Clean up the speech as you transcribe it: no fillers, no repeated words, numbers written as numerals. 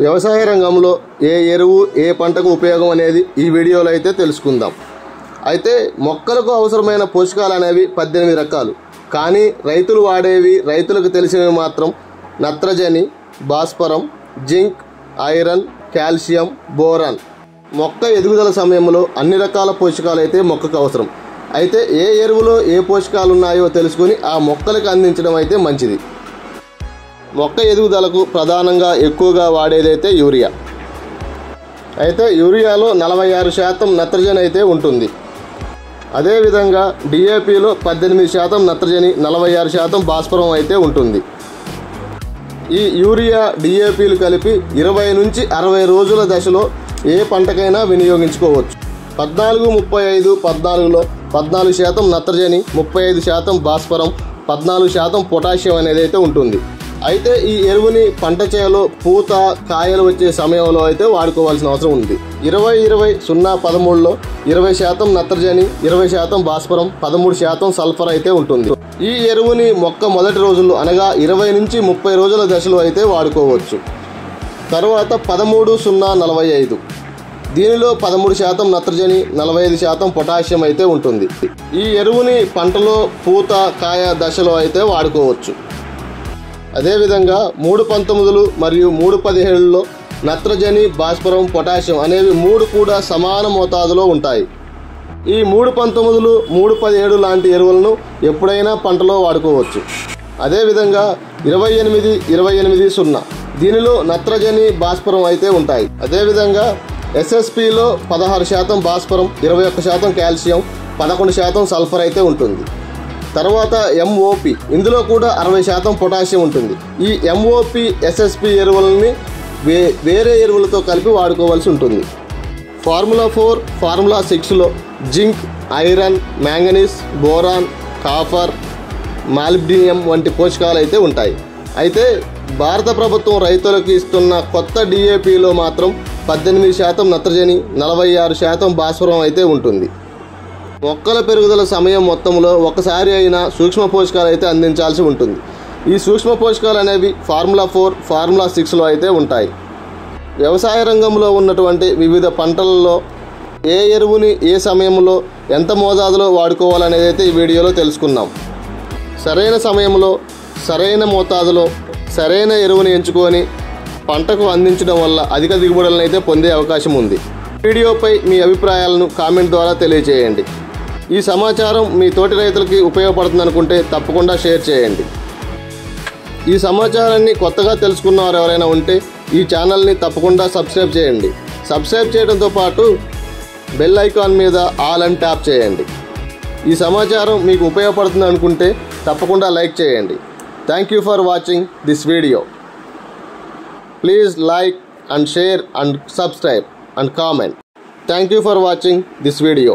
వ్యవసాయ రంగంలో ఏ ఎరువు ఏ పంటకు ఉపయోగం అనేది ఈ వీడియోలో అయితే తెలుసుకుందాం. అయితే మొక్కలకు అవసరమైన పోషకాలు అనేవి 18 రకాలు. కానీ రైతులు వాడేవి, రైతులకు తెలిసినవి మాత్రం నత్రజని, భాస్వరం, జింక్, ఐరన్, కాల్షియం, బోరాన్. మొక్క ఎదుగుదల సమయంలో అన్ని రకాల పోషకాలు అయితే మొక్కకు అవసరం. అయితే ఏ ఎరువులో ఏ పోషకాలు ఉన్నాయో తెలుసుకుని ఆ మొక్కలకు అందించడం అయితే మంచిది. మొక్క ఎదుగుదలకు ప్రధానంగా ఎక్కువగా వాడేదైతే యూరియా. అయితే యూరియాలో 46% నత్రజని అయితే ఉంటుంది. అదేవిధంగా డిఏపిలో 18% నత్రజని, 46% భాస్వరం అయితే ఉంటుంది. ఈ యూరియా డిఏపిలు కలిపి 20 నుంచి 60 రోజుల దశలో ఏ పంటకైనా వినియోగించుకోవచ్చు. 14-35 14లో 14% నత్రజని, 35% భాస్వరం, 14% పొటాషియం అనేది అయితే ఉంటుంది. అయితే ఈ ఎరువుని పంట చేలో పూత కాయలు వచ్చే సమయంలో అయితే వాడుకోవాల్సిన అవసరం ఉంది. 20-20-0-13లో 20% నత్రజని, 20% భాస్వరం, 13% సల్ఫర్ అయితే ఉంటుంది. ఈ ఎరువుని మొక్క మొదటి రోజుల్లో అనగా 20 నుంచి 30 రోజుల దశలో అయితే వాడుకోవచ్చు. తర్వాత 13-0-45 దీనిలో 13% నత్రజని, 45% పొటాషియం అయితే ఉంటుంది. ఈ ఎరువుని పంటలో పూత కాయ దశలో అయితే వాడుకోవచ్చు. అదేవిధంగా 3-19 మరియు 3-17లో నత్రజని, భాస్వరం, పొటాషియం అనేవి 3 కూడా సమాన మోతాదులో ఉంటాయి. ఈ 3-19, 3-17 లాంటి ఎరువులను ఎప్పుడైనా పంటలో వాడుకోవచ్చు. అదేవిధంగా 28-28-0 దీనిలో నత్రజని, భాస్వరం అయితే ఉంటాయి. అదేవిధంగా ఎస్ఎస్పిలో 16% భాస్వరం, 21% కాల్షియం, 11% సల్ఫర్ అయితే ఉంటుంది. తర్వాత ఎంఓపి ఇందులో కూడా 60% పొటాషియం ఉంటుంది. ఈ ఎంఓపి ఎస్ఎస్పి ఎరువులని వేరే ఎరువులతో కలిపి వాడుకోవాల్సి ఉంటుంది. ఫార్ములా 4, ఫార్ములా 6లో zinc, iron, manganese, boron, copper, molybdenum వంటి పోషకాలు అయితే ఉంటాయి. అయితే భారత ప్రభుత్వం రైతులకు ఇస్తున్న కొత్త డిఏపిలో మాత్రం 18% నత్రజని, 46% భాస్వరం అయితే ఉంటుంది. మొక్కల పెరుగుదల సమయం మొత్తంలో ఒకసారి అయినా సూక్ష్మ పోషకాలు అయితే అందించాల్సి ఉంటుంది. ఈ సూక్ష్మ పోషకాలు అనేవి ఫార్ములా 4, ఫార్ములా 6లో అయితే ఉంటాయి. వ్యవసాయ రంగంలో ఉన్నటువంటి వివిధ పంటలలో ఏ ఎరువుని ఏ సమయంలో ఎంత మోతాదులో వాడుకోవాలనేది అయితే ఈ వీడియోలో తెలుసుకున్నాం. సరైన సమయంలో సరైన మోతాదులో సరైన ఎరువుని ఎంచుకొని పంటకు అందించడం వల్ల అధిక దిగుబడులను అయితే పొందే అవకాశం ఉంది. వీడియోపై మీ అభిప్రాయాలను కామెంట్ ద్వారా తెలియజేయండి. ఈ సమాచారం మీ తోటి రైతులకి ఉపయోగపడుతుంది అనుకుంటే తప్పకుండా షేర్ చేయండి. ఈ సమాచారాన్ని కొత్తగా తెలుసుకున్న వారు ఎవరైనా ఉంటే ఈ ఛానల్ని తప్పకుండా సబ్స్క్రైబ్ చేయండి. సబ్స్క్రైబ్ చేయడంతో పాటు బెల్ ఐకాన్ మీద ఆల్ అని ట్యాప్ చేయండి. ఈ సమాచారం మీకు ఉపయోగపడుతుంది అనుకుంటే తప్పకుండా లైక్ చేయండి. Thank you for watching this video. Please like and share and subscribe and comment. Thank you for watching this video.